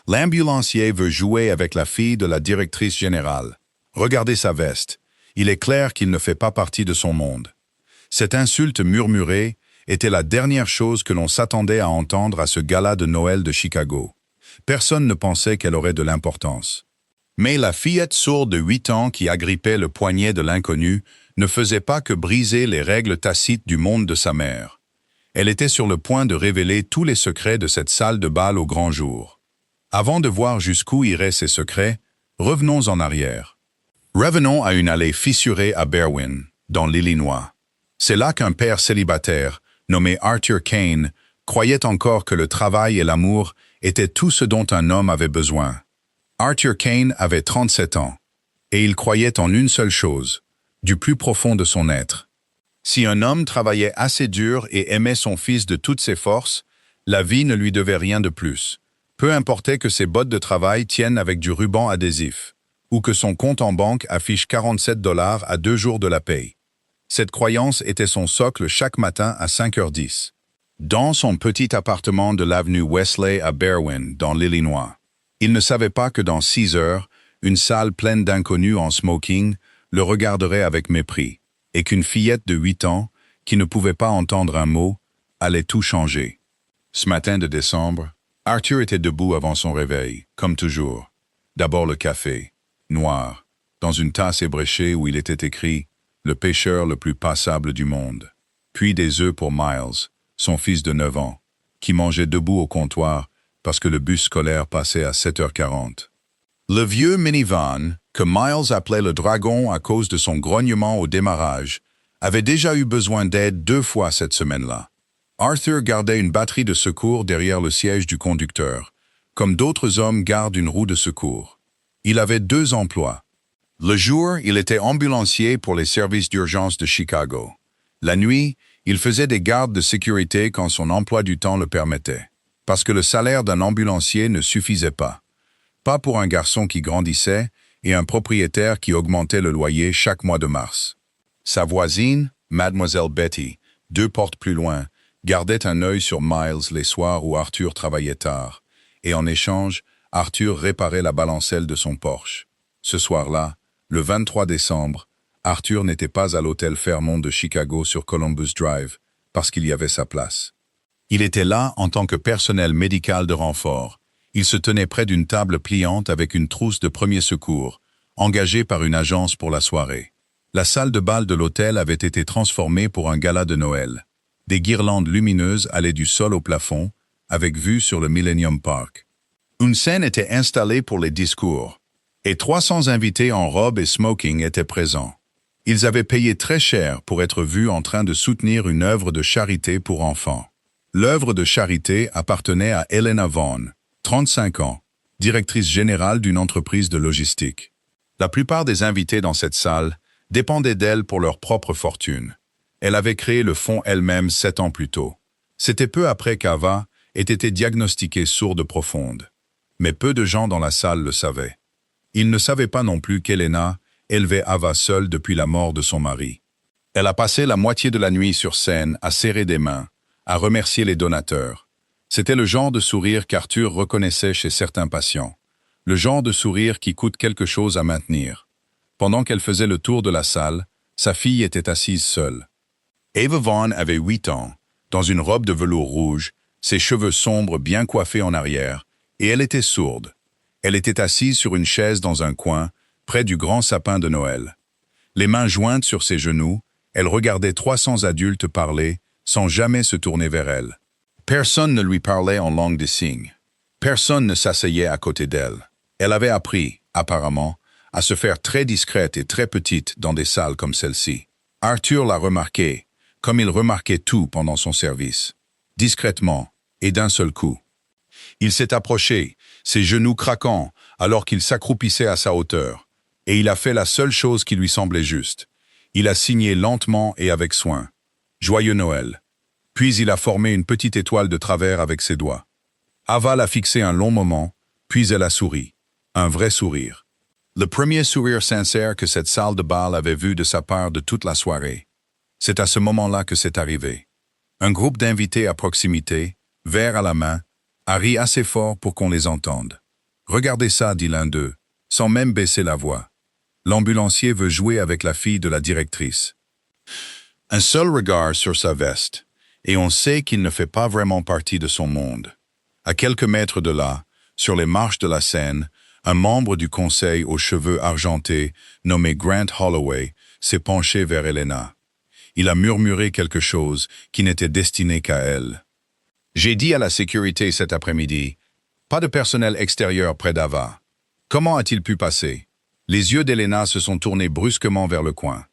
L'ambulancier veut jouer avec la fille de la directrice générale. Regardez sa veste. Il est clair qu'il ne fait pas partie de son monde. Cette insulte murmurée était la dernière chose que l'on s'attendait à entendre à ce gala de Noël de Chicago. Personne ne pensait qu'elle aurait de l'importance. Mais la fillette sourde de 8 ans qui agrippait le poignet de l'inconnu ne faisait pas que briser les règles tacites du monde de sa mère. Elle était sur le point de révéler tous les secrets de cette salle de bal au grand jour. Avant de voir jusqu'où iraient ces secrets, revenons en arrière. Revenons à une allée fissurée à Berwyn, dans l'Illinois. C'est là qu'un père célibataire, nommé Arthur Kane, croyait encore que le travail et l'amour étaient tout ce dont un homme avait besoin. Arthur Kane avait 37 ans, et il croyait en une seule chose, du plus profond de son être. Si un homme travaillait assez dur et aimait son fils de toutes ses forces, la vie ne lui devait rien de plus. Peu importait que ses bottes de travail tiennent avec du ruban adhésif, ou que son compte en banque affiche 47 $ à 2 jours de la paye. Cette croyance était son socle chaque matin à 5h10. Dans son petit appartement de l'avenue Wesley à Berwyn, dans l'Illinois. Il ne savait pas que dans 6 heures, une salle pleine d'inconnus en smoking le regarderait avec mépris, et qu'une fillette de 8 ans, qui ne pouvait pas entendre un mot, allait tout changer. Ce matin de décembre, Arthur était debout avant son réveil, comme toujours. D'abord le café, noir, dans une tasse ébréchée où il était écrit « Le pêcheur le plus passable du monde ». Puis des œufs pour Miles, son fils de 9 ans, qui mangeait debout au comptoir parce que le bus scolaire passait à 7h40. Le vieux minivan, que Miles appelait le dragon à cause de son grognement au démarrage, avait déjà eu besoin d'aide 2 fois cette semaine-là. Arthur gardait une batterie de secours derrière le siège du conducteur, comme d'autres hommes gardent une roue de secours. Il avait 2 emplois. Le jour, il était ambulancier pour les services d'urgence de Chicago. La nuit, il faisait des gardes de sécurité quand son emploi du temps le permettait, parce que le salaire d'un ambulancier ne suffisait pas. Pas pour un garçon qui grandissait et un propriétaire qui augmentait le loyer chaque mois de mars. Sa voisine, Mademoiselle Betty, 2 portes plus loin, gardait un œil sur Miles les soirs où Arthur travaillait tard, et en échange, Arthur réparait la balancelle de son Porsche. Ce soir-là, le 23 décembre, Arthur n'était pas à l'hôtel Fairmont de Chicago sur Columbus Drive, parce qu'il y avait sa place. Il était là en tant que personnel médical de renfort. Il se tenait près d'une table pliante avec une trousse de premiers secours, engagée par une agence pour la soirée. La salle de bal de l'hôtel avait été transformée pour un gala de Noël. Des guirlandes lumineuses allaient du sol au plafond, avec vue sur le Millennium Park. Une scène était installée pour les discours, et 300 invités en robe et smoking étaient présents. Ils avaient payé très cher pour être vus en train de soutenir une œuvre de charité pour enfants. L'œuvre de charité appartenait à Helena Vaughn, 35 ans, directrice générale d'une entreprise de logistique. La plupart des invités dans cette salle dépendaient d'elle pour leur propre fortune. Elle avait créé le fonds elle-même 7 ans plus tôt. C'était peu après qu'Ava ait été diagnostiquée sourde profonde. Mais peu de gens dans la salle le savaient. Ils ne savaient pas non plus qu'Helena élevait Ava seule depuis la mort de son mari. Elle a passé la moitié de la nuit sur scène à serrer des mains, à remercier les donateurs. C'était le genre de sourire qu'Arthur reconnaissait chez certains patients. Le genre de sourire qui coûte quelque chose à maintenir. Pendant qu'elle faisait le tour de la salle, sa fille était assise seule. Ava Vaughn avait 8 ans, dans une robe de velours rouge, ses cheveux sombres bien coiffés en arrière, et elle était sourde. Elle était assise sur une chaise dans un coin, près du grand sapin de Noël. Les mains jointes sur ses genoux, elle regardait 300 adultes parler, sans jamais se tourner vers elle. Personne ne lui parlait en langue des signes. Personne ne s'asseyait à côté d'elle. Elle avait appris, apparemment, à se faire très discrète et très petite dans des salles comme celle-ci. Arthur l'a remarqué, comme il remarquait tout pendant son service. Discrètement, et d'un seul coup. Il s'est approché, ses genoux craquant, alors qu'il s'accroupissait à sa hauteur, et il a fait la seule chose qui lui semblait juste. Il a signé lentement et avec soin. Joyeux Noël. Puis il a formé une petite étoile de travers avec ses doigts. Ava l'a fixé un long moment, puis elle a souri. Un vrai sourire. Le premier sourire sincère que cette salle de bal avait vu de sa part de toute la soirée. C'est à ce moment-là que c'est arrivé. Un groupe d'invités à proximité, verre à la main, a ri assez fort pour qu'on les entende. Regardez ça, dit l'un d'eux, sans même baisser la voix. L'ambulancier veut jouer avec la fille de la directrice. Un seul regard sur sa veste, et on sait qu'il ne fait pas vraiment partie de son monde. À quelques mètres de là, sur les marches de la scène, un membre du conseil aux cheveux argentés, nommé Grant Holloway, s'est penché vers Elena. Il a murmuré quelque chose qui n'était destiné qu'à elle. « J'ai dit à la sécurité cet après-midi, pas de personnel extérieur près d'Ava. Comment a-t-il pu passer ?» Les yeux d'Elena se sont tournés brusquement vers le coin.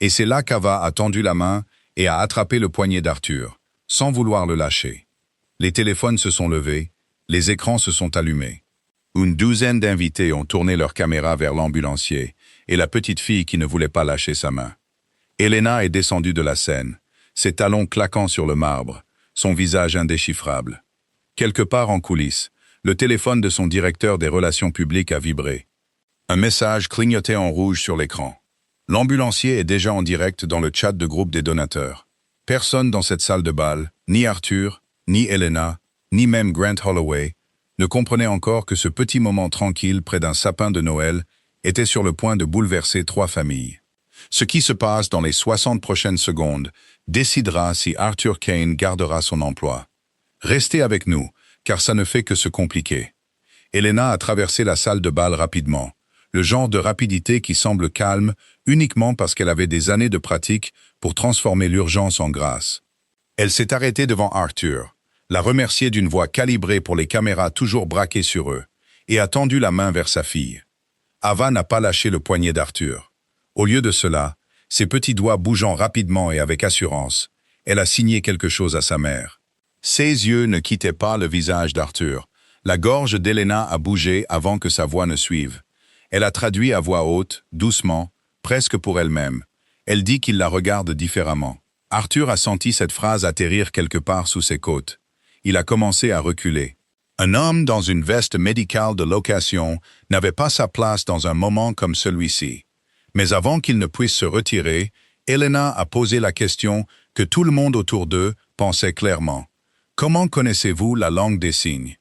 Et c'est là qu'Ava a tendu la main et a attrapé le poignet d'Arthur, sans vouloir le lâcher. Les téléphones se sont levés, les écrans se sont allumés. Une douzaine d'invités ont tourné leur caméra vers l'ambulancier et la petite fille qui ne voulait pas lâcher sa main. Elena est descendue de la scène, ses talons claquant sur le marbre, son visage indéchiffrable. Quelque part en coulisses, le téléphone de son directeur des relations publiques a vibré. Un message clignotait en rouge sur l'écran. L'ambulancier est déjà en direct dans le chat de groupe des donateurs. Personne dans cette salle de bal, ni Arthur, ni Elena, ni même Grant Holloway, ne comprenait encore que ce petit moment tranquille près d'un sapin de Noël était sur le point de bouleverser 3 familles. Ce qui se passe dans les 60 prochaines secondes décidera si Arthur Kane gardera son emploi. Restez avec nous, car ça ne fait que se compliquer. Elena a traversé la salle de bal rapidement, le genre de rapidité qui semble calme uniquement parce qu'elle avait des années de pratique pour transformer l'urgence en grâce. Elle s'est arrêtée devant Arthur, l'a remercié d'une voix calibrée pour les caméras toujours braquées sur eux, et a tendu la main vers sa fille. Ava n'a pas lâché le poignet d'Arthur. Au lieu de cela, ses petits doigts bougeant rapidement et avec assurance, elle a signé quelque chose à sa mère. Ses yeux ne quittaient pas le visage d'Arthur. La gorge d'Elena a bougé avant que sa voix ne suive. Elle a traduit à voix haute, doucement, presque pour elle-même. Elle dit qu'il la regarde différemment. Arthur a senti cette phrase atterrir quelque part sous ses côtes. Il a commencé à reculer. Un homme dans une veste médicale de location n'avait pas sa place dans un moment comme celui-ci. Mais avant qu'il ne puisse se retirer, Elena a posé la question que tout le monde autour d'eux pensait clairement. « Comment connaissez-vous la langue des signes ?»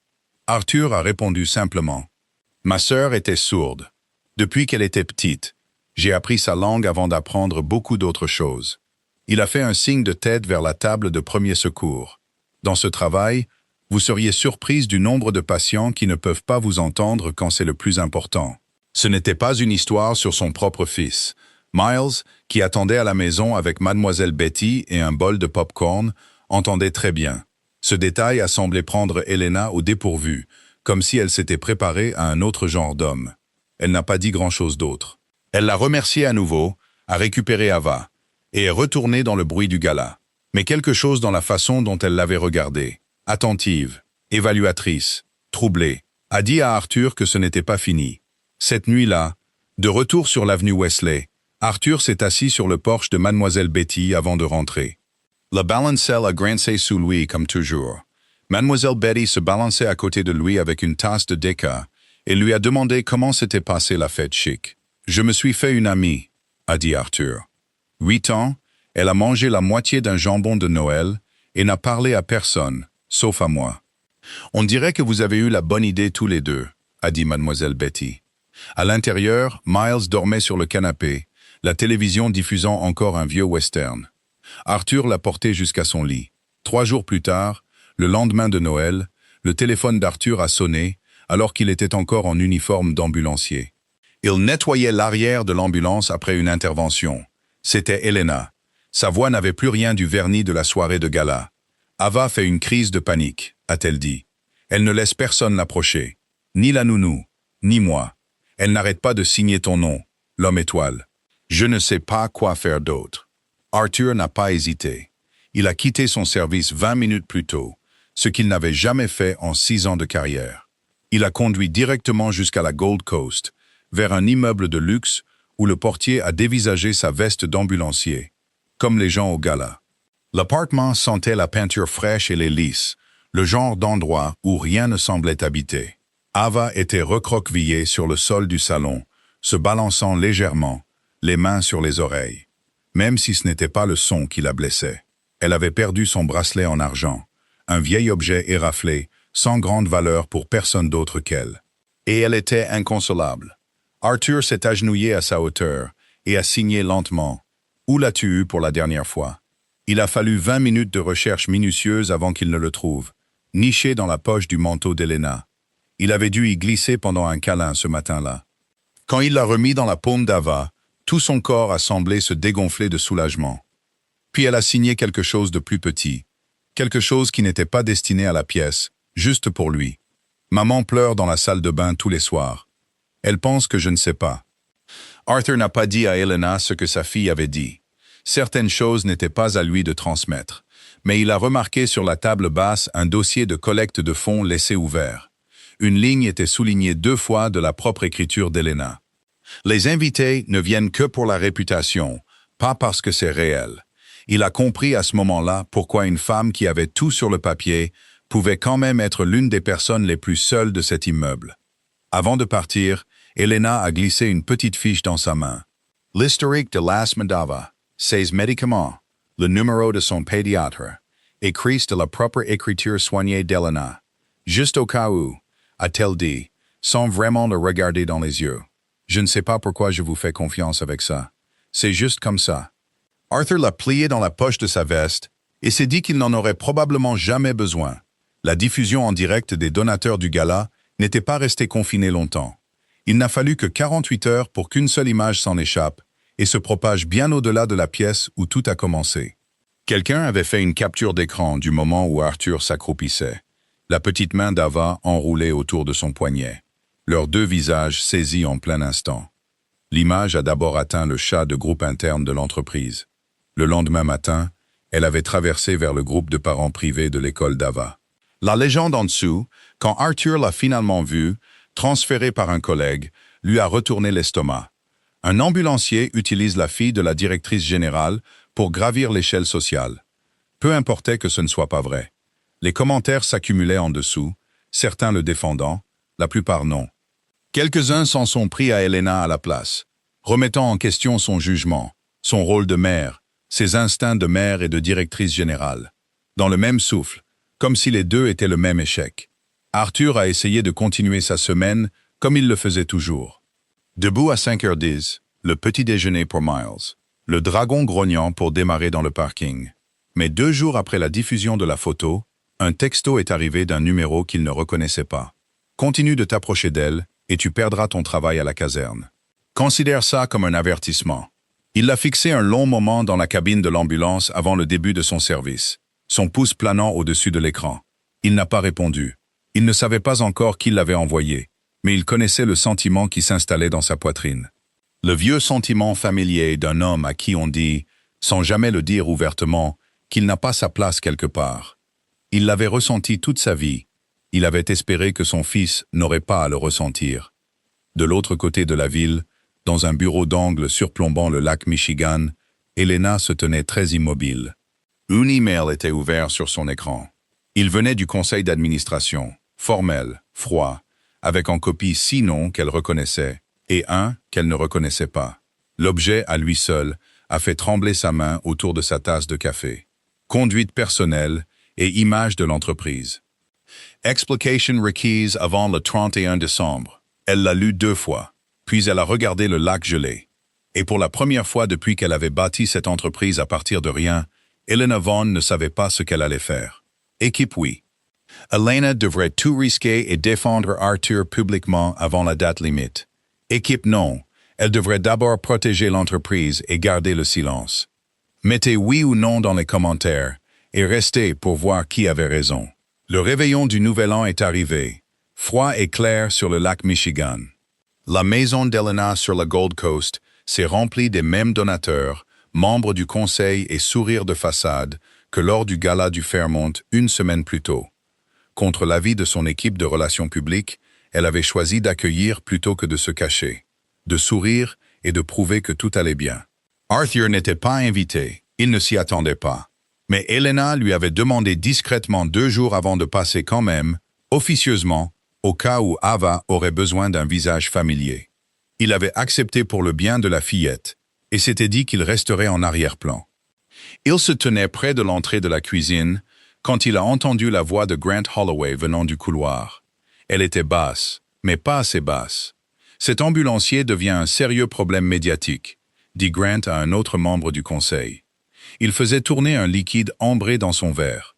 Arthur a répondu simplement. « Ma sœur était sourde. Depuis qu'elle était petite, j'ai appris sa langue avant d'apprendre beaucoup d'autres choses. » Il a fait un signe de tête vers la table de premier secours. Dans ce travail, vous seriez surprise du nombre de patients qui ne peuvent pas vous entendre quand c'est le plus important. Ce n'était pas une histoire sur son propre fils. Miles, qui attendait à la maison avec mademoiselle Betty et un bol de pop-corn, entendait très bien. Ce détail a semblé prendre Elena au dépourvu, comme si elle s'était préparée à un autre genre d'homme. Elle n'a pas dit grand-chose d'autre. Elle l'a remercié à nouveau, a récupéré Ava, et est retournée dans le bruit du gala. Mais quelque chose dans la façon dont elle l'avait regardée, attentive, évaluatrice, troublée, a dit à Arthur que ce n'était pas fini. Cette nuit-là, de retour sur l'avenue Wesley, Arthur s'est assis sur le porche de mademoiselle Betty avant de rentrer. Le balancelle a grincé sous lui comme toujours. Mademoiselle Betty se balançait à côté de lui avec une tasse de déca et lui a demandé comment s'était passée la fête chic. « Je me suis fait une amie », a dit Arthur. 8 ans, elle a mangé la moitié d'un jambon de Noël et n'a parlé à personne, sauf à moi. « On dirait que vous avez eu la bonne idée tous les deux », a dit mademoiselle Betty. À l'intérieur, Miles dormait sur le canapé, la télévision diffusant encore un vieux western. Arthur l'a porté jusqu'à son lit. 3 jours plus tard, le lendemain de Noël, le téléphone d'Arthur a sonné alors qu'il était encore en uniforme d'ambulancier. Il nettoyait l'arrière de l'ambulance après une intervention. C'était Elena. Sa voix n'avait plus rien du vernis de la soirée de gala. « Ava fait une crise de panique », a-t-elle dit. Elle ne laisse personne l'approcher. Ni la nounou, ni moi. Elle n'arrête pas de signer ton nom, l'homme étoile. Je ne sais pas quoi faire d'autre. Arthur n'a pas hésité. Il a quitté son service 20 minutes plus tôt, ce qu'il n'avait jamais fait en 6 ans de carrière. Il a conduit directement jusqu'à la Gold Coast, vers un immeuble de luxe où le portier a dévisagé sa veste d'ambulancier, comme les gens au gala. L'appartement sentait la peinture fraîche et les lisses, le genre d'endroit où rien ne semblait habiter. Ava était recroquevillée sur le sol du salon, se balançant légèrement, les mains sur les oreilles. Même si ce n'était pas le son qui la blessait. Elle avait perdu son bracelet en argent, un vieil objet éraflé, sans grande valeur pour personne d'autre qu'elle. Et elle était inconsolable. Arthur s'est agenouillé à sa hauteur et a signé lentement. « Où l'as-tu eu pour la dernière fois ?» Il a fallu 20 minutes de recherche minutieuse avant qu'il ne le trouve, niché dans la poche du manteau d'Elena. Il avait dû y glisser pendant un câlin ce matin-là. Quand il l'a remis dans la paume d'Ava, tout son corps a semblé se dégonfler de soulagement. Puis elle a signé quelque chose de plus petit, quelque chose qui n'était pas destiné à la pièce, juste pour lui. Maman pleure dans la salle de bain tous les soirs. Elle pense que je ne sais pas. Arthur n'a pas dit à Elena ce que sa fille avait dit. Certaines choses n'étaient pas à lui de transmettre, mais il a remarqué sur la table basse un dossier de collecte de fonds laissé ouvert. Une ligne était soulignée 2 fois de la propre écriture d'Elena. Les invités ne viennent que pour la réputation, pas parce que c'est réel. Il a compris à ce moment-là pourquoi une femme qui avait tout sur le papier pouvait quand même être l'une des personnes les plus seules de cet immeuble. Avant de partir, Elena a glissé une petite fiche dans sa main. L'historique de l'asthme d'Ava, ses médicaments, le numéro de son pédiatre, écrit de la propre écriture soignée d'Elena. Juste au cas où, a-t-elle dit, sans vraiment le regarder dans les yeux. Je ne sais pas pourquoi je vous fais confiance avec ça. C'est juste comme ça. Arthur l'a plié dans la poche de sa veste et s'est dit qu'il n'en aurait probablement jamais besoin. La diffusion en direct des donateurs du gala n'était pas restée confinée longtemps. Il n'a fallu que 48 heures pour qu'une seule image s'en échappe et se propage bien au-delà de la pièce où tout a commencé. Quelqu'un avait fait une capture d'écran du moment où Arthur s'accroupissait, la petite main d'Ava enroulée autour de son poignet, leurs 2 visages saisis en plein instant. L'image a d'abord atteint le chat de groupe interne de l'entreprise. Le lendemain matin, elle avait traversé vers le groupe de parents privés de l'école d'Ava. La légende en dessous, quand Arthur l'a finalement vu, transféré par un collègue, lui a retourné l'estomac. Un ambulancier utilise la fille de la directrice générale pour gravir l'échelle sociale. Peu importait que ce ne soit pas vrai. Les commentaires s'accumulaient en dessous, certains le défendant, la plupart non. Quelques-uns s'en sont pris à Elena à la place, remettant en question son jugement, son rôle de mère, ses instincts de mère et de directrice générale. Dans le même souffle, comme si les deux étaient le même échec. Arthur a essayé de continuer sa semaine comme il le faisait toujours. Debout à 5h10, le petit déjeuner pour Miles, le dragon grognant pour démarrer dans le parking. Mais 2 jours après la diffusion de la photo, un texto est arrivé d'un numéro qu'il ne reconnaissait pas. Continue de t'approcher d'elle et tu perdras ton travail à la caserne. Considère ça comme un avertissement. Il l'a fixé un long moment dans la cabine de l'ambulance avant le début de son service, son pouce planant au-dessus de l'écran. Il n'a pas répondu. Il ne savait pas encore qui l'avait envoyé, mais il connaissait le sentiment qui s'installait dans sa poitrine. Le vieux sentiment familier d'un homme à qui on dit, sans jamais le dire ouvertement, qu'il n'a pas sa place quelque part. Il l'avait ressenti toute sa vie. Il avait espéré que son fils n'aurait pas à le ressentir. De l'autre côté de la ville, dans un bureau d'angle surplombant le lac Michigan, Elena se tenait très immobile. Un email était ouvert sur son écran. Il venait du conseil d'administration, formel, froid, avec en copie 6 noms qu'elle reconnaissait et un qu'elle ne reconnaissait pas. L'objet, à lui seul, a fait trembler sa main autour de sa tasse de café. Conduite personnelle et image de l'entreprise. Explication requise avant le 31 décembre. Elle l'a lu 2 fois, puis elle a regardé le lac gelé. Et pour la première fois depuis qu'elle avait bâti cette entreprise à partir de rien, Elena Vaughn ne savait pas ce qu'elle allait faire. Équipe oui. Elena devrait tout risquer et défendre Arthur publiquement avant la date limite. Équipe non, elle devrait d'abord protéger l'entreprise et garder le silence. Mettez oui ou non dans les commentaires et restez pour voir qui avait raison. Le réveillon du Nouvel An est arrivé, froid et clair sur le lac Michigan. La maison d'Elena sur la Gold Coast s'est remplie des mêmes donateurs, membres du conseil et sourires de façade que lors du gala du Fairmont 1 semaine plus tôt. Contre l'avis de son équipe de relations publiques, elle avait choisi d'accueillir plutôt que de se cacher, de sourire et de prouver que tout allait bien. Arthur n'était pas invité, il ne s'y attendait pas. Mais Elena lui avait demandé discrètement 2 jours avant de passer quand même, officieusement, au cas où Ava aurait besoin d'un visage familier. Il avait accepté pour le bien de la fillette, et s'était dit qu'il resterait en arrière-plan. Il se tenait près de l'entrée de la cuisine, quand il a entendu la voix de Grant Holloway venant du couloir. Elle était basse, mais pas assez basse. Cet ambulancier devient un sérieux problème médiatique, dit Grant à un autre membre du conseil. Il faisait tourner un liquide ambré dans son verre.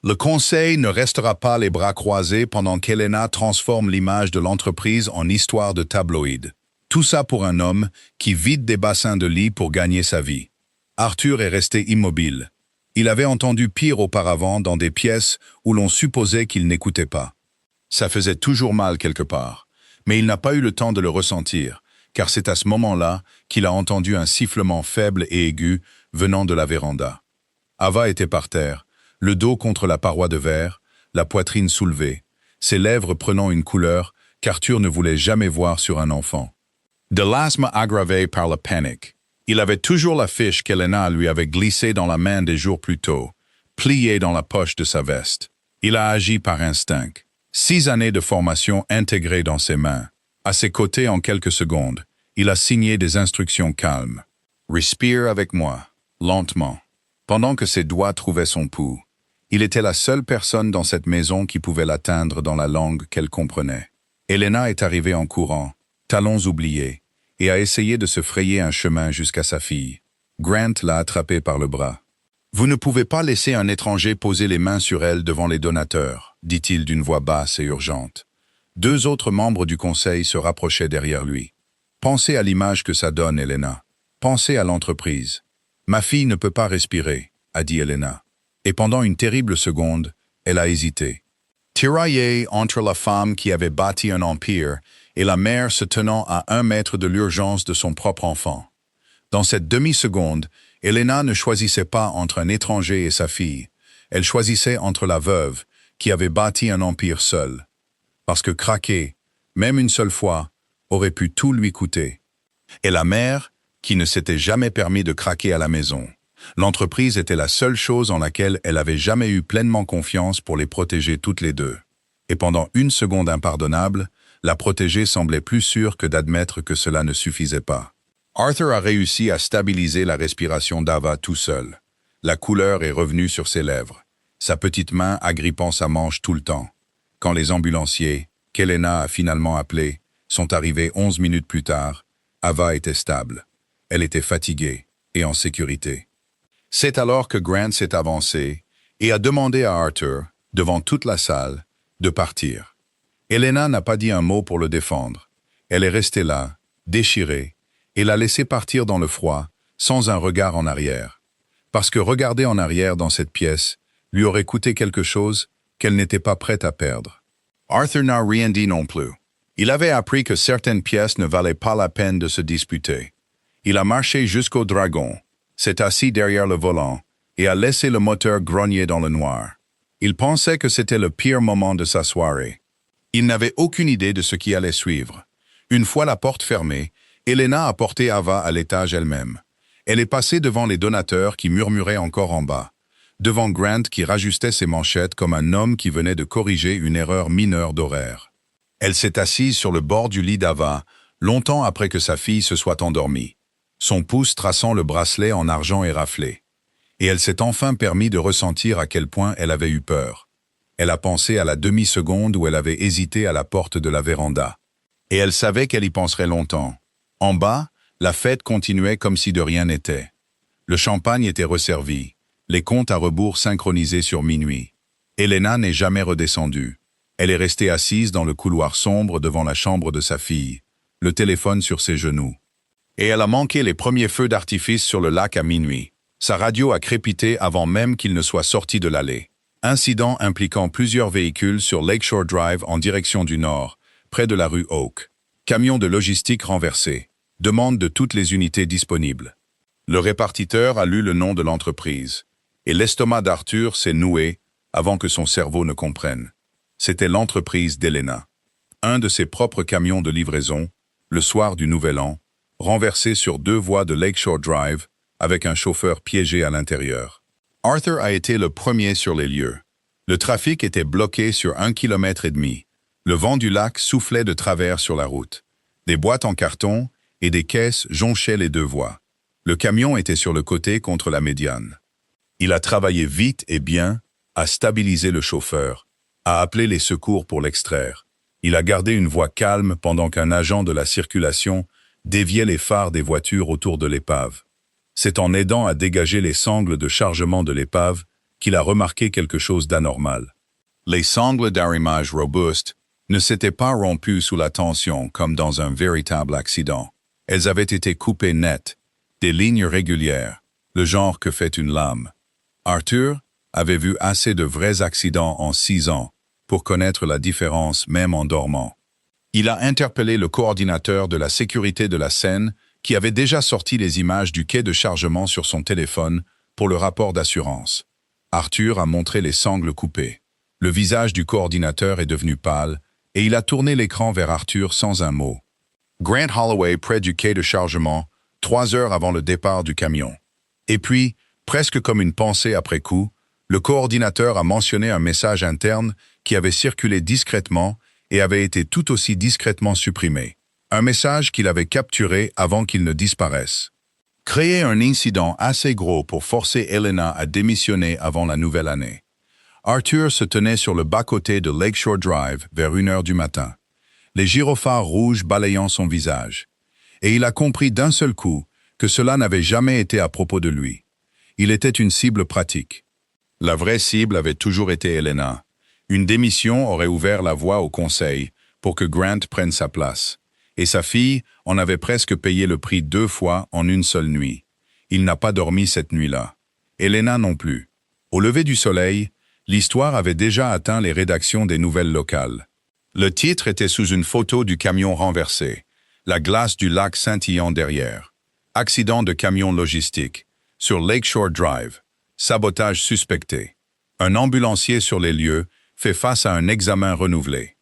Le conseil ne restera pas les bras croisés pendant qu'Helena transforme l'image de l'entreprise en histoire de tabloïd. Tout ça pour un homme qui vide des bassins de lit pour gagner sa vie. Arthur est resté immobile. Il avait entendu pire auparavant dans des pièces où l'on supposait qu'il n'écoutait pas. Ça faisait toujours mal quelque part, mais il n'a pas eu le temps de le ressentir, car c'est à ce moment-là qu'il a entendu un sifflement faible et aigu venant de la véranda. Ava était par terre, le dos contre la paroi de verre, la poitrine soulevée, ses lèvres prenant une couleur qu'Arthur ne voulait jamais voir sur un enfant. De l'asthme aggravé par la panique. Il avait toujours la fiche qu'Helena lui avait glissée dans la main des jours plus tôt, pliée dans la poche de sa veste. Il a agi par instinct. 6 années de formation intégrées dans ses mains. À ses côtés en quelques secondes, il a signé des instructions calmes. Respire avec moi, lentement. Pendant que ses doigts trouvaient son pouls, il était la seule personne dans cette maison qui pouvait l'atteindre dans la langue qu'elle comprenait. Helena est arrivée en courant, talons oubliés, et a essayé de se frayer un chemin jusqu'à sa fille. Grant l'a attrapée par le bras. « Vous ne pouvez pas laisser un étranger poser les mains sur elle devant les donateurs, » dit-il d'une voix basse et urgente. 2 autres membres du conseil se rapprochaient derrière lui. « Pensez à l'image que ça donne, Helena. Pensez à l'entreprise. »« Ma fille ne peut pas respirer, » a dit Helena. Et pendant une terrible seconde, elle a hésité. Tiraillée entre la femme qui avait bâti un empire et la mère se tenant à 1 mètre de l'urgence de son propre enfant. Dans cette demi-seconde, Helena ne choisissait pas entre un étranger et sa fille. Elle choisissait entre la veuve, qui avait bâti un empire seule. Parce que craquer, même une seule fois, aurait pu tout lui coûter. Et la mère, qui ne s'était jamais permis de craquer à la maison. L'entreprise était la seule chose en laquelle elle avait jamais eu pleinement confiance pour les protéger toutes les deux. Et pendant une seconde impardonnable, la protéger semblait plus sûre que d'admettre que cela ne suffisait pas. Arthur a réussi à stabiliser la respiration d'Ava tout seul. La couleur est revenue sur ses lèvres, sa petite main agrippant sa manche tout le temps. Quand les ambulanciers, qu'Helena a finalement appelés, sont arrivés 11 minutes plus tard, Ava était stable. Elle était fatiguée et en sécurité. C'est alors que Grant s'est avancé et a demandé à Arthur, devant toute la salle, de partir. Helena n'a pas dit un mot pour le défendre. Elle est restée là, déchirée, et l'a laissé partir dans le froid, sans un regard en arrière. Parce que regarder en arrière dans cette pièce lui aurait coûté quelque chose qu'elle n'était pas prête à perdre. Arthur n'a rien dit non plus. Il avait appris que certaines pièces ne valaient pas la peine de se disputer. Il a marché jusqu'au dragon, s'est assis derrière le volant et a laissé le moteur grogner dans le noir. Il pensait que c'était le pire moment de sa soirée. Il n'avait aucune idée de ce qui allait suivre. Une fois la porte fermée, Helena a porté Ava à l'étage elle-même. Elle est passée devant les donateurs qui murmuraient encore en bas, devant Grant qui rajustait ses manchettes comme un homme qui venait de corriger une erreur mineure d'horaire. Elle s'est assise sur le bord du lit d'Ava, longtemps après que sa fille se soit endormie, son pouce traçant le bracelet en argent éraflé. Et elle s'est enfin permis de ressentir à quel point elle avait eu peur. Elle a pensé à la demi-seconde où elle avait hésité à la porte de la véranda. Et elle savait qu'elle y penserait longtemps. En bas, la fête continuait comme si de rien n'était. Le champagne était resservi, les comptes à rebours synchronisés sur minuit. Helena n'est jamais redescendue. Elle est restée assise dans le couloir sombre devant la chambre de sa fille, le téléphone sur ses genoux. Et elle a manqué les premiers feux d'artifice sur le lac à minuit. Sa radio a crépité avant même qu'il ne soit sorti de l'allée. Incident impliquant plusieurs véhicules sur Lakeshore Drive en direction du nord, près de la rue Oak. Camion de logistique renversé. Demande de toutes les unités disponibles. Le répartiteur a lu le nom de l'entreprise. Et l'estomac d'Arthur s'est noué avant que son cerveau ne comprenne. C'était l'entreprise d'Helena. Un de ses propres camions de livraison, le soir du Nouvel An, renversé sur 2 voies de Lakeshore Drive, avec un chauffeur piégé à l'intérieur. Arthur a été le premier sur les lieux. Le trafic était bloqué sur 1,5 km. Le vent du lac soufflait de travers sur la route. Des boîtes en carton et des caisses jonchaient les 2 voies. Le camion était sur le côté contre la médiane. Il a travaillé vite et bien, a stabilisé le chauffeur, a appelé les secours pour l'extraire. Il a gardé une voix calme pendant qu'un agent de la circulation déviait les phares des voitures autour de l'épave. C'est en aidant à dégager les sangles de chargement de l'épave qu'il a remarqué quelque chose d'anormal. Les sangles d'arrimage robustes ne s'étaient pas rompues sous la tension comme dans un véritable accident. Elles avaient été coupées nettes, des lignes régulières, le genre que fait une lame. Arthur avait vu assez de vrais accidents en 6 ans pour connaître la différence même en dormant. Il a interpellé le coordinateur de la sécurité de la Seine qui avait déjà sorti les images du quai de chargement sur son téléphone pour le rapport d'assurance. Arthur a montré les sangles coupées. Le visage du coordinateur est devenu pâle et il a tourné l'écran vers Arthur sans un mot. Grant Holloway près du quai de chargement, 3 heures avant le départ du camion. Et puis, presque comme une pensée après coup, le coordinateur a mentionné un message interne qui avait circulé discrètement et avait été tout aussi discrètement supprimé. Un message qu'il avait capturé avant qu'il ne disparaisse. Créer un incident assez gros pour forcer Elena à démissionner avant la nouvelle année. Arthur se tenait sur le bas-côté de Lakeshore Drive vers 1 heure du matin, les gyrophares rouges balayant son visage. Et il a compris d'un seul coup que cela n'avait jamais été à propos de lui. Il était une cible pratique. La vraie cible avait toujours été Elena. Une démission aurait ouvert la voie au conseil pour que Grant prenne sa place. Et sa fille en avait presque payé le prix 2 fois en une seule nuit. Il n'a pas dormi cette nuit-là. Elena non plus. Au lever du soleil, l'histoire avait déjà atteint les rédactions des nouvelles locales. Le titre était sous une photo du camion renversé, la glace du lac scintillant derrière. Accident de camion logistique, sur Lakeshore Drive, sabotage suspecté. Un ambulancier sur les lieux fait face à un examen renouvelé.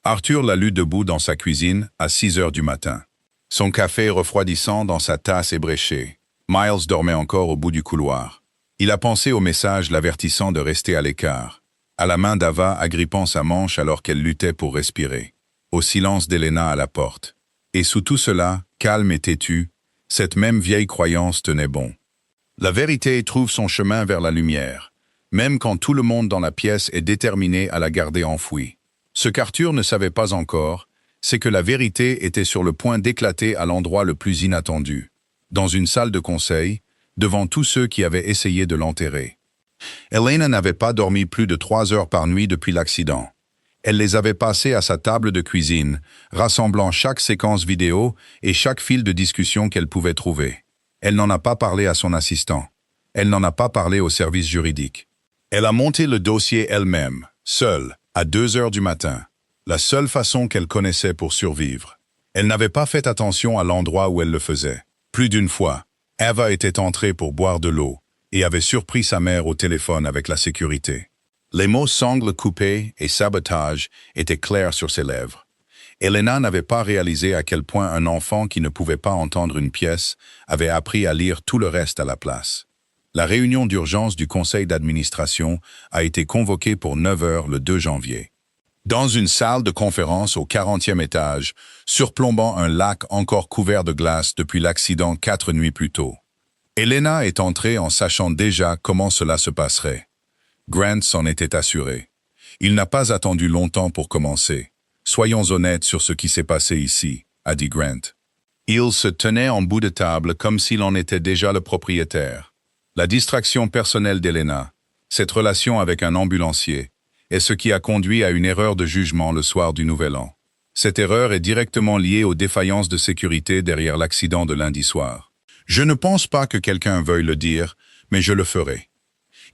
Arthur l'a lu debout dans sa cuisine à 6 heures du matin. Son café refroidissant dans sa tasse ébréchée. Miles dormait encore au bout du couloir. Il a pensé au message l'avertissant de rester à l'écart, à la main d'Ava agrippant sa manche alors qu'elle luttait pour respirer, au silence d'Elena à la porte. Et sous tout cela, calme et têtu, cette même vieille croyance tenait bon. La vérité trouve son chemin vers la lumière, même quand tout le monde dans la pièce est déterminé à la garder enfouie. Ce qu'Arthur ne savait pas encore, c'est que la vérité était sur le point d'éclater à l'endroit le plus inattendu, dans une salle de conseil, devant tous ceux qui avaient essayé de l'enterrer. Elena n'avait pas dormi plus de 3 heures par nuit depuis l'accident. Elle les avait passées à sa table de cuisine, rassemblant chaque séquence vidéo et chaque fil de discussion qu'elle pouvait trouver. Elle n'en a pas parlé à son assistant. Elle n'en a pas parlé au service juridique. Elle a monté le dossier elle-même, seule, à 2 heures du matin, la seule façon qu'elle connaissait pour survivre. Elle n'avait pas fait attention à l'endroit où elle le faisait. Plus d'une fois, Ava était entrée pour boire de l'eau et avait surpris sa mère au téléphone avec la sécurité. Les mots sangles coupées et sabotage étaient clairs sur ses lèvres. Elena n'avait pas réalisé à quel point un enfant qui ne pouvait pas entendre une pièce avait appris à lire tout le reste à la place. La réunion d'urgence du conseil d'administration a été convoquée pour 9 heures le 2 janvier. Dans une salle de conférence au 40e étage, surplombant un lac encore couvert de glace depuis l'accident 4 nuits plus tôt. Elena est entrée en sachant déjà comment cela se passerait. Grant s'en était assuré. Il n'a pas attendu longtemps pour commencer. Soyons honnêtes sur ce qui s'est passé ici, a dit Grant. Il se tenait en bout de table comme s'il en était déjà le propriétaire. La distraction personnelle d'Elena, cette relation avec un ambulancier, est ce qui a conduit à une erreur de jugement le soir du Nouvel An. Cette erreur est directement liée aux défaillances de sécurité derrière l'accident de lundi soir. Je ne pense pas que quelqu'un veuille le dire, mais je le ferai.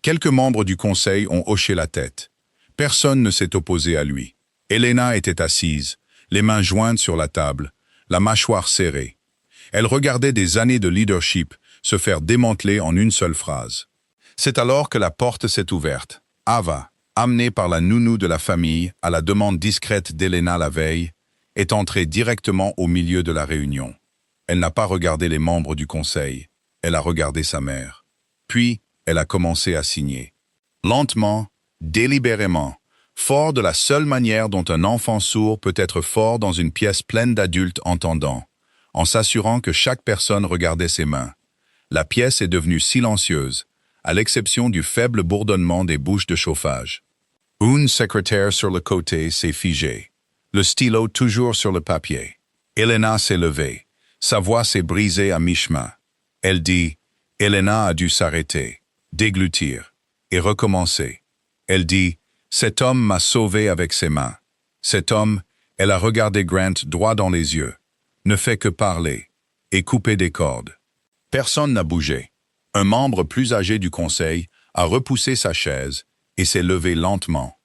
Quelques membres du conseil ont hoché la tête. Personne ne s'est opposé à lui. Elena était assise, les mains jointes sur la table, la mâchoire serrée. Elle regardait des années de leadership se faire démanteler en une seule phrase. C'est alors que la porte s'est ouverte. Ava, amenée par la nounou de la famille à la demande discrète d'Elena la veille, est entrée directement au milieu de la réunion. Elle n'a pas regardé les membres du conseil, elle a regardé sa mère. Puis, elle a commencé à signer. Lentement, délibérément, fort de la seule manière dont un enfant sourd peut être fort dans une pièce pleine d'adultes entendants, en s'assurant que chaque personne regardait ses mains. La pièce est devenue silencieuse, à l'exception du faible bourdonnement des bouches de chauffage. Une secrétaire sur le côté s'est figée. le stylo toujours sur le papier. Elena s'est levée. Sa voix s'est brisée à mi-chemin. Elle dit, Elena a dû s'arrêter, déglutir, et recommencer. Elle dit, cet homme m'a sauvé avec ses mains. Cet homme, elle a regardé Grant droit dans les yeux, ne fait que parler, et couper des cordes. Personne n'a bougé. Un membre plus âgé du conseil a repoussé sa chaise et s'est levé lentement,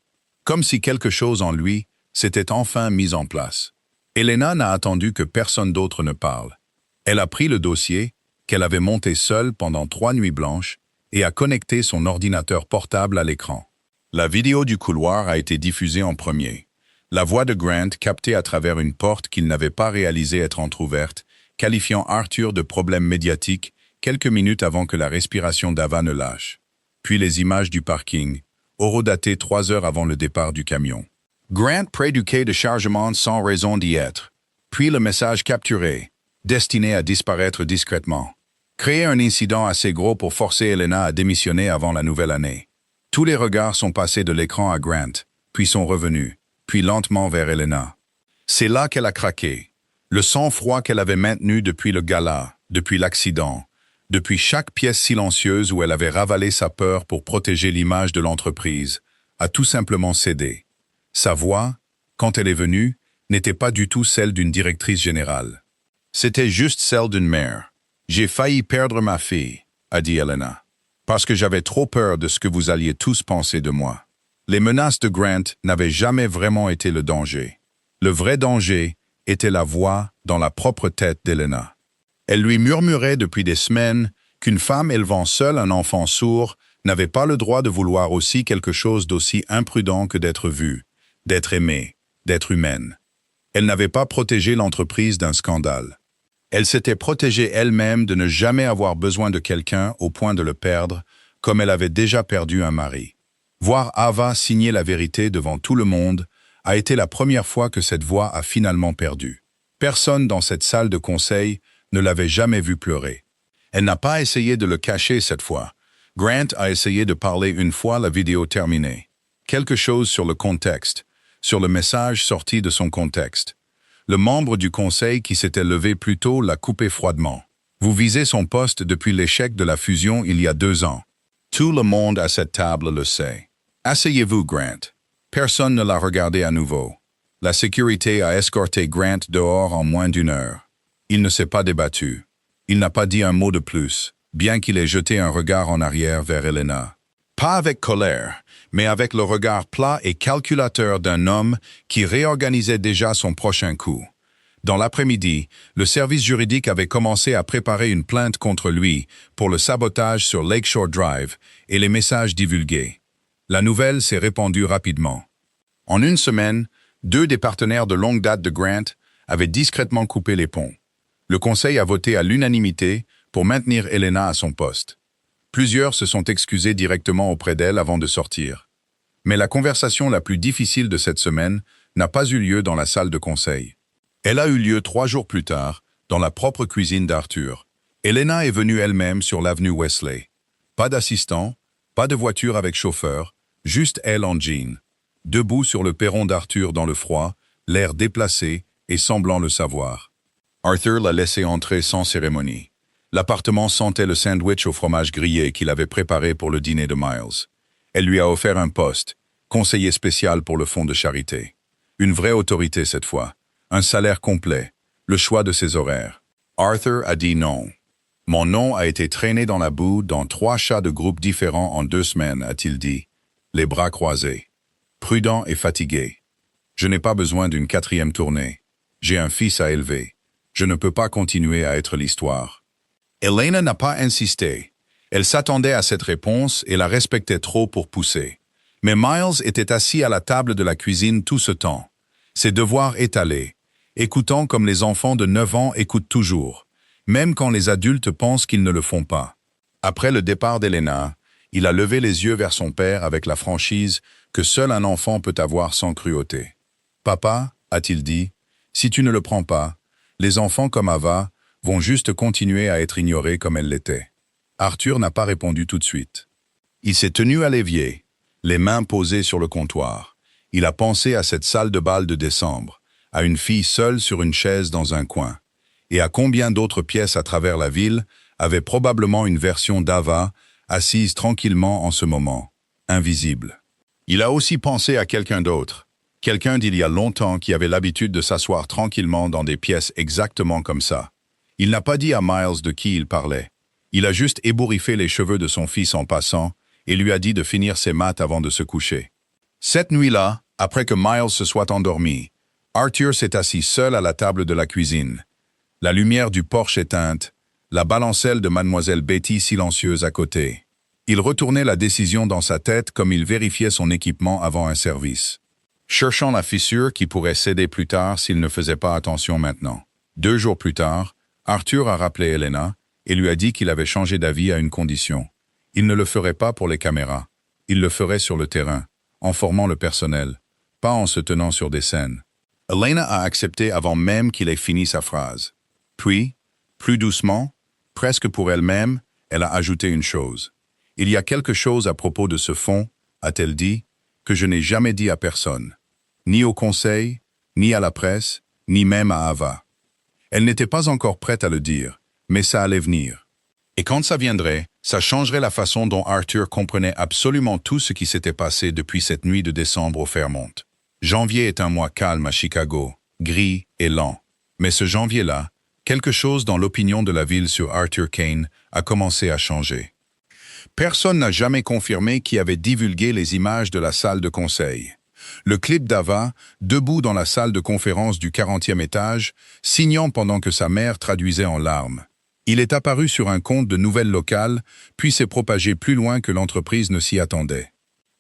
comme si quelque chose en lui s'était enfin mis en place. Elena n'a attendu que personne d'autre ne parle. Elle a pris le dossier, qu'elle avait monté seule pendant 3 nuits blanches, et a connecté son ordinateur portable à l'écran. La vidéo du couloir a été diffusée en premier. La voix de Grant captée à travers une porte qu'il n'avait pas réalisé être entr'ouverte, qualifiant Arthur de problème médiatique quelques minutes avant que la respiration d'Ava ne lâche. Puis les images du parking, horodatées 3 heures avant le départ du camion. Grant près du quai de chargement sans raison d'y être. Puis le message capturé, destiné à disparaître discrètement. Créer un incident assez gros pour forcer Elena à démissionner avant la nouvelle année. Tous les regards sont passés de l'écran à Grant, puis sont revenus, puis lentement vers Elena. C'est là qu'elle a craqué. Le sang-froid qu'elle avait maintenu depuis le gala, depuis l'accident, depuis chaque pièce silencieuse où elle avait ravalé sa peur pour protéger l'image de l'entreprise, a tout simplement cédé. Sa voix, quand elle est venue, n'était pas du tout celle d'une directrice générale. C'était juste celle d'une mère. « J'ai failli perdre ma fille », a dit Elena, « parce que j'avais trop peur de ce que vous alliez tous penser de moi. » Les menaces de Grant n'avaient jamais vraiment été le danger. Le vrai danger était la voix dans la propre tête d'Elena. Elle lui murmurait depuis des semaines qu'une femme élevant seule un enfant sourd n'avait pas le droit de vouloir aussi quelque chose d'aussi imprudent que d'être vue, d'être aimée, d'être humaine. Elle n'avait pas protégé l'entreprise d'un scandale. Elle s'était protégée elle-même de ne jamais avoir besoin de quelqu'un au point de le perdre, comme elle avait déjà perdu un mari. Voir Ava signer la vérité devant tout le monde a été la première fois que cette voix a finalement perdu. Personne dans cette salle de conseil ne l'avait jamais vue pleurer. Elle n'a pas essayé de le cacher cette fois. Grant a essayé de parler une fois la vidéo terminée. Quelque chose sur le contexte, sur le message sorti de son contexte. Le membre du conseil qui s'était levé plus tôt l'a coupé froidement. Vous visez son poste depuis l'échec de la fusion il y a 2 ans. Tout le monde à cette table le sait. Asseyez-vous, Grant. Personne ne l'a regardé à nouveau. La sécurité a escorté Grant dehors en moins d'1 heure. Il ne s'est pas débattu. Il n'a pas dit un mot de plus, bien qu'il ait jeté un regard en arrière vers Elena. Pas avec colère, mais avec le regard plat et calculateur d'un homme qui réorganisait déjà son prochain coup. Dans l'après-midi, le service juridique avait commencé à préparer une plainte contre lui pour le sabotage sur Lakeshore Drive et les messages divulgués. La nouvelle s'est répandue rapidement. En 1 semaine, 2 des partenaires de longue date de Grant avaient discrètement coupé les ponts. Le conseil a voté à l'unanimité pour maintenir Elena à son poste. Plusieurs se sont excusés directement auprès d'elle avant de sortir. Mais la conversation la plus difficile de cette semaine n'a pas eu lieu dans la salle de conseil. Elle a eu lieu 3 jours plus tard, dans la propre cuisine d'Arthur. Elena est venue elle-même sur l'avenue Wesley. Pas d'assistant, pas de voiture avec chauffeur, juste elle en jean. Debout sur le perron d'Arthur dans le froid, l'air déplacé et semblant le savoir. Arthur l'a laissée entrer sans cérémonie. L'appartement sentait le sandwich au fromage grillé qu'il avait préparé pour le dîner de Miles. Elle lui a offert un poste, conseiller spécial pour le fonds de charité. Une vraie autorité cette fois, un salaire complet, le choix de ses horaires. Arthur a dit non. Mon nom a été traîné dans la boue dans 3 chats de groupes différents en 2 semaines, a-t-il dit, les bras croisés. Prudent et fatigué. Je n'ai pas besoin d'une 4e tournée. J'ai un fils à élever. Je ne peux pas continuer à être l'histoire. Elena n'a pas insisté. Elle s'attendait à cette réponse et la respectait trop pour pousser. Mais Miles était assis à la table de la cuisine tout ce temps, ses devoirs étalés, écoutant comme les enfants de 9 ans écoutent toujours, même quand les adultes pensent qu'ils ne le font pas. Après le départ d'Elena, il a levé les yeux vers son père avec la franchise que seul un enfant peut avoir sans cruauté. « Papa, a-t-il dit, si tu ne le prends pas, les enfants comme Ava vont juste continuer à être ignorés comme elle l'était. » Arthur n'a pas répondu tout de suite. Il s'est tenu à l'évier, les mains posées sur le comptoir. Il a pensé à cette salle de bal de décembre, à une fille seule sur une chaise dans un coin, et à combien d'autres pièces à travers la ville avaient probablement une version d'Ava, assise tranquillement en ce moment, invisible. Il a aussi pensé à quelqu'un d'autre, quelqu'un d'il y a longtemps qui avait l'habitude de s'asseoir tranquillement dans des pièces exactement comme ça. Il n'a pas dit à Miles de qui il parlait. Il a juste ébouriffé les cheveux de son fils en passant et lui a dit de finir ses maths avant de se coucher. Cette nuit-là, après que Miles se soit endormi, Arthur s'est assis seul à la table de la cuisine. La lumière du porche éteinte, la balancelle de Mademoiselle Betty silencieuse à côté. Il retournait la décision dans sa tête comme il vérifiait son équipement avant un service, cherchant la fissure qui pourrait céder plus tard s'il ne faisait pas attention maintenant. 2 jours plus tard, Arthur a rappelé Elena et lui a dit qu'il avait changé d'avis à une condition. Il ne le ferait pas pour les caméras. Il le ferait sur le terrain, en formant le personnel, pas en se tenant sur des scènes. Elena a accepté avant même qu'il ait fini sa phrase. Puis, plus doucement, presque pour elle-même, elle a ajouté une chose. « Il y a quelque chose à propos de ce fonds, a-t-elle dit, que je n'ai jamais dit à personne. Ni au conseil, ni à la presse, ni même à Ava. » Elle n'était pas encore prête à le dire, mais ça allait venir. Et quand ça viendrait, ça changerait la façon dont Arthur comprenait absolument tout ce qui s'était passé depuis cette nuit de décembre au Fairmont. Janvier est un mois calme à Chicago, gris et lent. Mais ce janvier-là, quelque chose dans l'opinion de la ville sur Arthur Kane a commencé à changer. Personne n'a jamais confirmé qui avait divulgué les images de la salle de conseil. Le clip d'Ava, debout dans la salle de conférence du 40e étage, signant pendant que sa mère traduisait en larmes. Il est apparu sur un compte de nouvelles locales, puis s'est propagé plus loin que l'entreprise ne s'y attendait.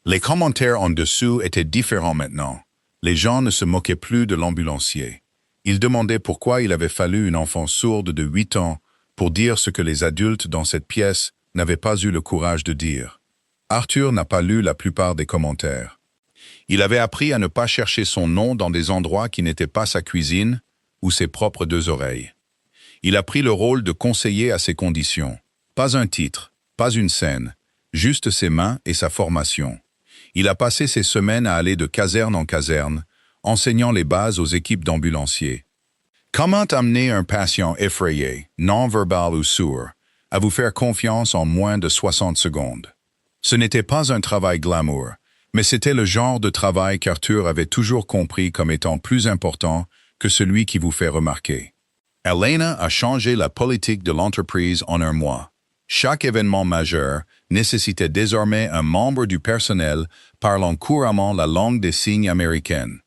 Les commentaires en dessous étaient différents maintenant. Les gens ne se moquaient plus de l'ambulancier. Ils demandaient pourquoi il avait fallu une enfant sourde de 8 ans pour dire ce que les adultes dans cette pièce n'avaient pas eu le courage de dire. Arthur n'a pas lu la plupart des commentaires. Il avait appris à ne pas chercher son nom dans des endroits qui n'étaient pas sa cuisine ou ses propres 2 oreilles. Il a pris le rôle de conseiller à ses conditions. Pas un titre, pas une scène, juste ses mains et sa formation. Il a passé ses semaines à aller de caserne en caserne, enseignant les bases aux équipes d'ambulanciers. Comment amener un patient effrayé, non-verbal ou sourd, à vous faire confiance en moins de 60 secondes? Ce n'était pas un travail glamour, mais c'était le genre de travail qu'Arthur avait toujours compris comme étant plus important que celui qui vous fait remarquer. Elena a changé la politique de l'entreprise en un mois. Chaque événement majeur nécessitait désormais un membre du personnel parlant couramment la langue des signes américaine.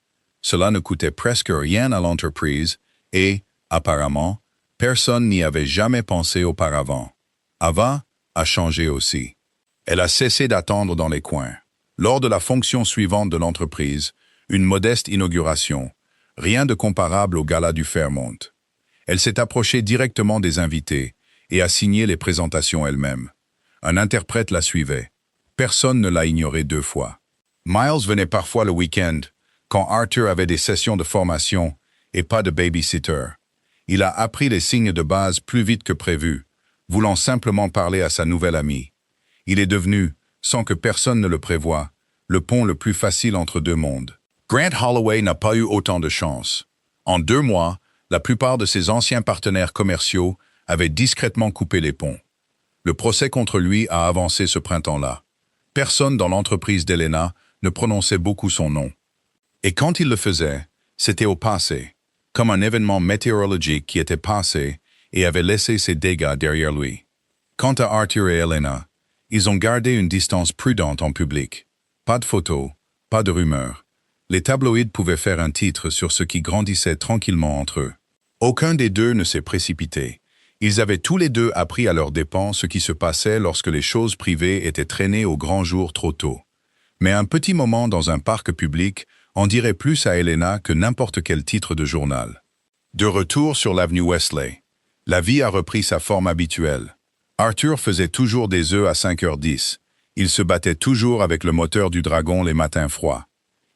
Cela ne coûtait presque rien à l'entreprise et, apparemment, personne n'y avait jamais pensé auparavant. Ava a changé aussi. Elle a cessé d'attendre dans les coins. Lors de la fonction suivante de l'entreprise, une modeste inauguration, rien de comparable au gala du Fairmont. Elle s'est approchée directement des invités et a signé les présentations elle-même. Un interprète la suivait. Personne ne l'a ignoré 2 fois. Miles venait parfois le week-end, quand Arthur avait des sessions de formation et pas de babysitter. Il a appris les signes de base plus vite que prévu, voulant simplement parler à sa nouvelle amie. Il est devenu, sans que personne ne le prévoie, le pont le plus facile entre 2 mondes. Grant Holloway n'a pas eu autant de chance. En 2 mois, la plupart de ses anciens partenaires commerciaux avaient discrètement coupé les ponts. Le procès contre lui a avancé ce printemps-là. Personne dans l'entreprise d'Elena ne prononçait beaucoup son nom. Et quand il le faisait, c'était au passé, comme un événement météorologique qui était passé et avait laissé ses dégâts derrière lui. Quant à Arthur et Elena, ils ont gardé une distance prudente en public. Pas de photos, pas de rumeurs. Les tabloïds pouvaient faire un titre sur ce qui grandissait tranquillement entre eux. Aucun des deux ne s'est précipité. Ils avaient tous les deux appris à leurs dépens ce qui se passait lorsque les choses privées étaient traînées au grand jour trop tôt. Mais un petit moment dans un parc public en dirait plus à Elena que n'importe quel titre de journal. De retour sur l'avenue Wesley, la vie a repris sa forme habituelle. Arthur faisait toujours des œufs à 5h10. Il se battait toujours avec le moteur du Dragon les matins froids.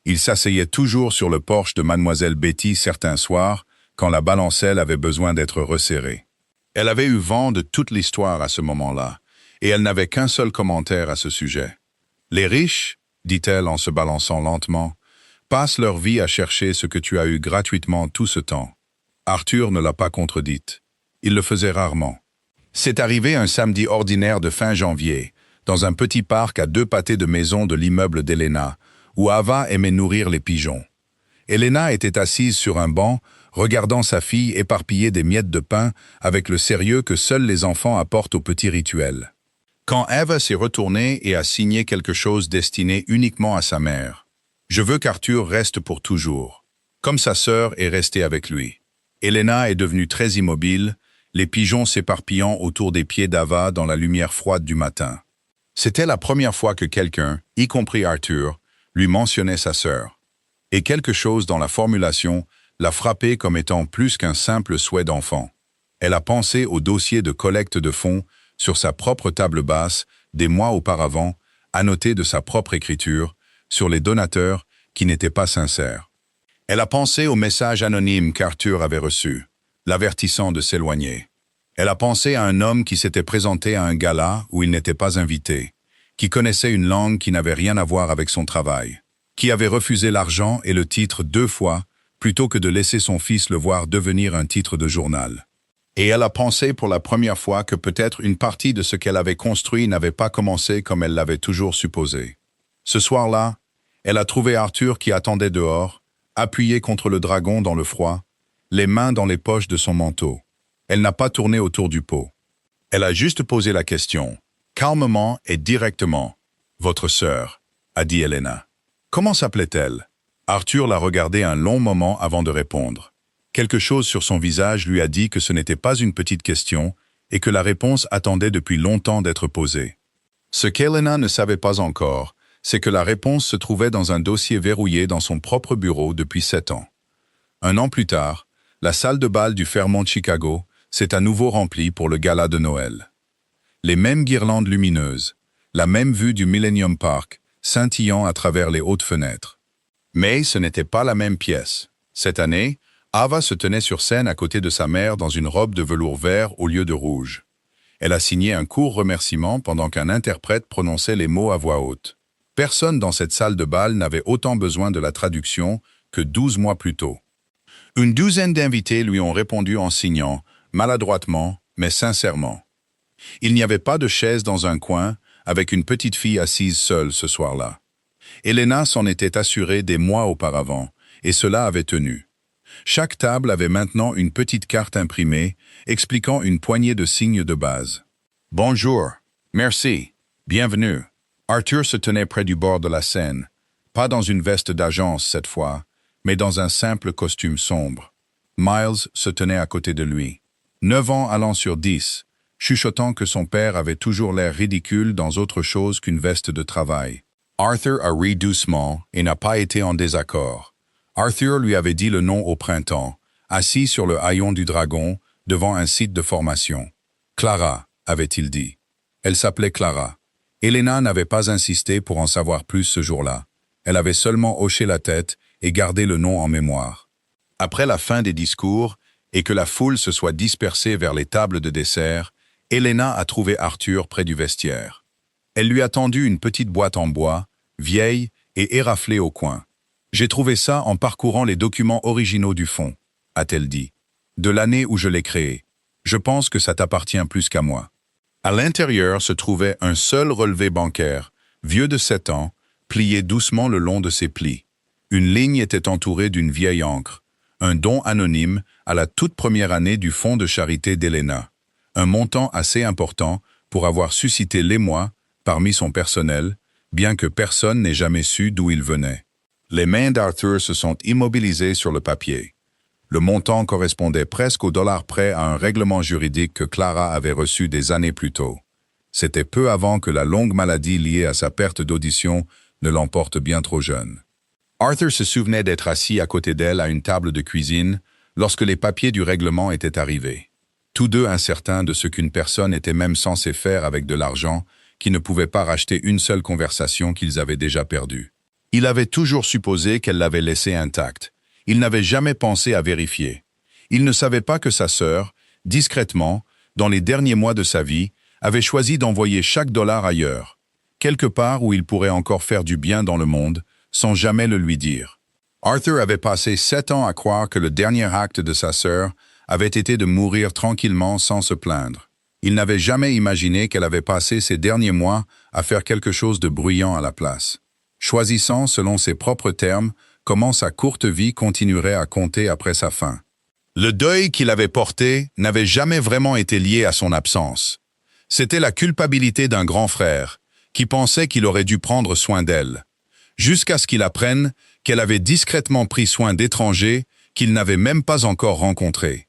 Il s'asseyait toujours sur le porche de Mademoiselle Betty certains soirs, quand la balancelle avait besoin d'être resserrée. Elle avait eu vent de toute l'histoire à ce moment-là, et elle n'avait qu'un seul commentaire à ce sujet. « Les riches, dit-elle en se balançant lentement, passent leur vie à chercher ce que tu as eu gratuitement tout ce temps. Arthur ne l'a pas contredite. Il le faisait rarement. C'est arrivé un samedi ordinaire de fin janvier, dans un petit parc à 2 pâtés de maison de l'immeuble d'Elena, où Ava aimait nourrir les pigeons. Elena était assise sur un banc, regardant sa fille éparpiller des miettes de pain avec le sérieux que seuls les enfants apportent aux petits rituels. Quand Ava s'est retournée et a signé quelque chose destiné uniquement à sa mère. « Je veux qu'Arthur reste pour toujours. » Comme sa sœur est restée avec lui. Elena est devenue très immobile, les pigeons s'éparpillant autour des pieds d'Ava dans la lumière froide du matin. C'était la première fois que quelqu'un, y compris Arthur, lui mentionnait sa sœur. Et quelque chose dans la formulation l'a frappé comme étant plus qu'un simple souhait d'enfant. Elle a pensé au dossier de collecte de fonds sur sa propre table basse des mois auparavant, annoté de sa propre écriture, sur les donateurs qui n'étaient pas sincères. Elle a pensé au message anonyme qu'Arthur avait reçu, l'avertissant de s'éloigner. Elle a pensé à un homme qui s'était présenté à un gala où il n'était pas invité, qui connaissait une langue qui n'avait rien à voir avec son travail, qui avait refusé l'argent et le titre 2 fois, plutôt que de laisser son fils le voir devenir un titre de journal. Et elle a pensé pour la première fois que peut-être une partie de ce qu'elle avait construit n'avait pas commencé comme elle l'avait toujours supposé. Ce soir-là, elle a trouvé Arthur qui attendait dehors, appuyé contre le dragon dans le froid, les mains dans les poches de son manteau. Elle n'a pas tourné autour du pot. Elle a juste posé la question, calmement et directement. « Votre sœur », a dit Elena. Comment s'appelait-elle? Arthur l'a regardé un long moment avant de répondre. Quelque chose sur son visage lui a dit que ce n'était pas une petite question et que la réponse attendait depuis longtemps d'être posée. Ce qu'Elena ne savait pas encore, c'est que la réponse se trouvait dans un dossier verrouillé dans son propre bureau depuis 7 ans. 1 an plus tard, la salle de bal du Fairmont Chicago s'est à nouveau remplie pour le gala de Noël. Les mêmes guirlandes lumineuses, la même vue du Millennium Park, scintillant à travers les hautes fenêtres. Mais ce n'était pas la même pièce. Cette année, Ava se tenait sur scène à côté de sa mère dans une robe de velours vert au lieu de rouge. Elle a signé un court remerciement pendant qu'un interprète prononçait les mots à voix haute. Personne dans cette salle de bal n'avait autant besoin de la traduction que 12 mois plus tôt. Une douzaine d'invités lui ont répondu en signant, maladroitement, mais sincèrement. Il n'y avait pas de chaise dans un coin, avec une petite fille assise seule ce soir-là. Elena s'en était assurée des mois auparavant, et cela avait tenu. Chaque table avait maintenant une petite carte imprimée, expliquant une poignée de signes de base. « Bonjour, merci, bienvenue ». Arthur se tenait près du bord de la scène, pas dans une veste d'agence cette fois, mais dans un simple costume sombre. Miles se tenait à côté de lui. 9 ans allant sur 10, chuchotant que son père avait toujours l'air ridicule dans autre chose qu'une veste de travail. Arthur a ri doucement et n'a pas été en désaccord. Arthur lui avait dit le nom au printemps, assis sur le haillon du dragon, devant un site de formation. Clara, avait-il dit. Elle s'appelait Clara. Elena n'avait pas insisté pour en savoir plus ce jour-là. Elle avait seulement hoché la tête et gardé le nom en mémoire. Après la fin des discours, et que la foule se soit dispersée vers les tables de dessert, Elena a trouvé Arthur près du vestiaire. Elle lui a tendu une petite boîte en bois, vieille et éraflée au coin. « J'ai trouvé ça en parcourant les documents originaux du fonds », a-t-elle dit. « De l'année où je l'ai créé. Je pense que ça t'appartient plus qu'à moi. » À l'intérieur se trouvait un seul relevé bancaire, vieux de 7 ans, plié doucement le long de ses plis. Une ligne était entourée d'une vieille encre, un don anonyme à la toute première année du fonds de charité d'Elena. Un montant assez important pour avoir suscité l'émoi parmi son personnel, bien que personne n'ait jamais su d'où il venait. Les mains d'Arthur se sont immobilisées sur le papier. Le montant correspondait presque au dollar près à un règlement juridique que Clara avait reçu des années plus tôt. C'était peu avant que la longue maladie liée à sa perte d'audition ne l'emporte bien trop jeune. Arthur se souvenait d'être assis à côté d'elle à une table de cuisine lorsque les papiers du règlement étaient arrivés. Tous deux incertains de ce qu'une personne était même censée faire avec de l'argent qui ne pouvait pas racheter une seule conversation qu'ils avaient déjà perdue. Il avait toujours supposé qu'elle l'avait laissée intacte. Il n'avait jamais pensé à vérifier. Il ne savait pas que sa sœur, discrètement, dans les derniers mois de sa vie, avait choisi d'envoyer chaque dollar ailleurs, quelque part où il pourrait encore faire du bien dans le monde, sans jamais le lui dire. Arthur avait passé 7 ans à croire que le dernier acte de sa sœur avait été de mourir tranquillement sans se plaindre. Il n'avait jamais imaginé qu'elle avait passé ces derniers mois à faire quelque chose de bruyant à la place, choisissant selon ses propres termes comment sa courte vie continuerait à compter après sa fin. Le deuil qu'il avait porté n'avait jamais vraiment été lié à son absence. C'était la culpabilité d'un grand frère, qui pensait qu'il aurait dû prendre soin d'elle, jusqu'à ce qu'il apprenne qu'elle avait discrètement pris soin d'étrangers qu'il n'avait même pas encore rencontrés.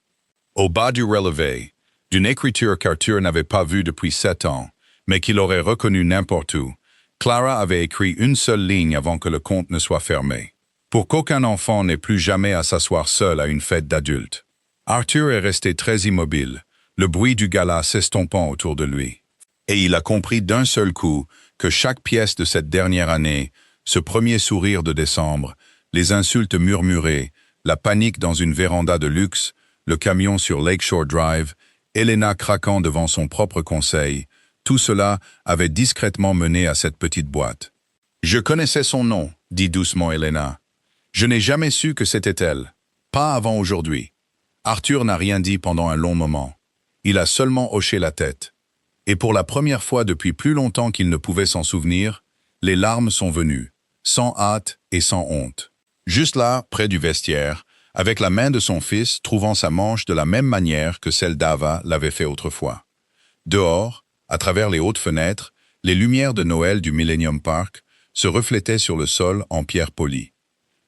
Au bas du relevé, d'une écriture qu'Arthur n'avait pas vue depuis 7 ans, mais qu'il aurait reconnue n'importe où, Clara avait écrit une seule ligne avant que le compte ne soit fermé. Pour qu'aucun enfant n'ait plus jamais à s'asseoir seul à une fête d'adultes. Arthur est resté très immobile, le bruit du gala s'estompant autour de lui. Et il a compris d'un seul coup que chaque pièce de cette dernière année, ce premier sourire de décembre, les insultes murmurées, la panique dans une véranda de luxe, le camion sur Lakeshore Drive, Elena craquant devant son propre conseil, tout cela avait discrètement mené à cette petite boîte. « Je connaissais son nom », dit doucement Elena. « Je n'ai jamais su que c'était elle. Pas avant aujourd'hui. » Arthur n'a rien dit pendant un long moment. Il a seulement hoché la tête. Et pour la première fois depuis plus longtemps qu'il ne pouvait s'en souvenir, les larmes sont venues, sans hâte et sans honte. Juste là, près du vestiaire, avec la main de son fils trouvant sa manche de la même manière que celle d'Ava l'avait fait autrefois. Dehors, à travers les hautes fenêtres, les lumières de Noël du Millennium Park se reflétaient sur le sol en pierre polie.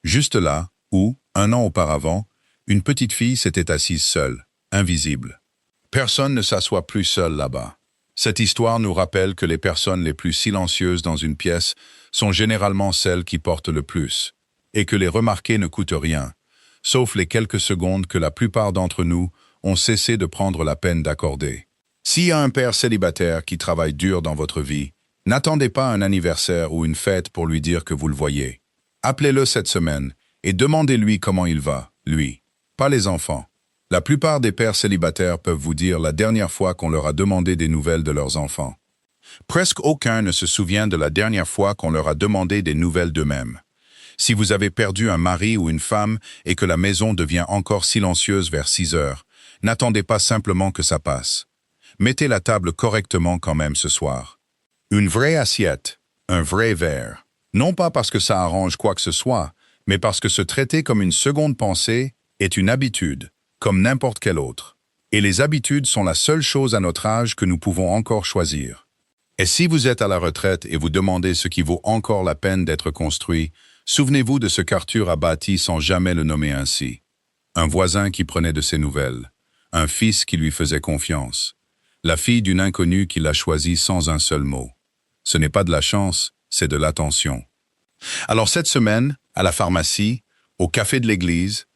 Juste là, où, un an auparavant, une petite fille s'était assise seule, invisible. Personne ne s'assoit plus seul là-bas. Cette histoire nous rappelle que les personnes les plus silencieuses dans une pièce sont généralement celles qui portent le plus, et que les remarquer ne coûte rien, sauf les quelques secondes que la plupart d'entre nous ont cessé de prendre la peine d'accorder. S'il y a un père célibataire qui travaille dur dans votre vie, n'attendez pas un anniversaire ou une fête pour lui dire que vous le voyez. Appelez-le cette semaine et demandez-lui comment il va, lui, pas les enfants. La plupart des pères célibataires peuvent vous dire la dernière fois qu'on leur a demandé des nouvelles de leurs enfants. Presque aucun ne se souvient de la dernière fois qu'on leur a demandé des nouvelles d'eux-mêmes. Si vous avez perdu un mari ou une femme et que la maison devient encore silencieuse vers 6 heures, n'attendez pas simplement que ça passe. Mettez la table correctement quand même ce soir. Une vraie assiette, un vrai verre. Non pas parce que ça arrange quoi que ce soit, mais parce que se traiter comme une seconde pensée est une habitude, comme n'importe quelle autre. Et les habitudes sont la seule chose à notre âge que nous pouvons encore choisir. Et si vous êtes à la retraite et vous demandez ce qui vaut encore la peine d'être construit, souvenez-vous de ce qu'Arthur a bâti sans jamais le nommer ainsi. Un voisin qui prenait de ses nouvelles, un fils qui lui faisait confiance, la fille d'une inconnue qui l'a choisi sans un seul mot. Ce n'est pas de la chance, c'est de l'attention. Alors cette semaine, à la pharmacie, au café de l'église,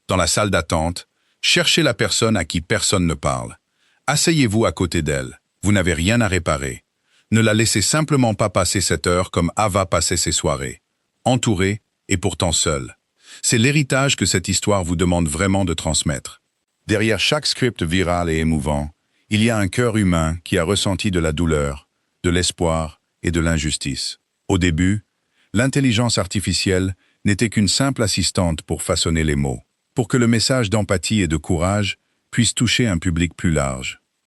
dans la salle d'attente, cherchez la personne à qui personne ne parle. Asseyez-vous à côté d'elle, vous n'avez rien à réparer. Ne la laissez simplement pas passer cette heure comme Ava passait ses soirées. Entourée et pourtant seule. C'est l'héritage que cette histoire vous demande vraiment de transmettre. Derrière chaque script viral et émouvant, il y a un cœur humain qui a ressenti de la douleur, de l'espoir et de l'injustice. Au début, l'intelligence artificielle n'était qu'une simple assistante pour façonner les mots, pour que le message d'empathie et de courage puisse toucher un public plus large.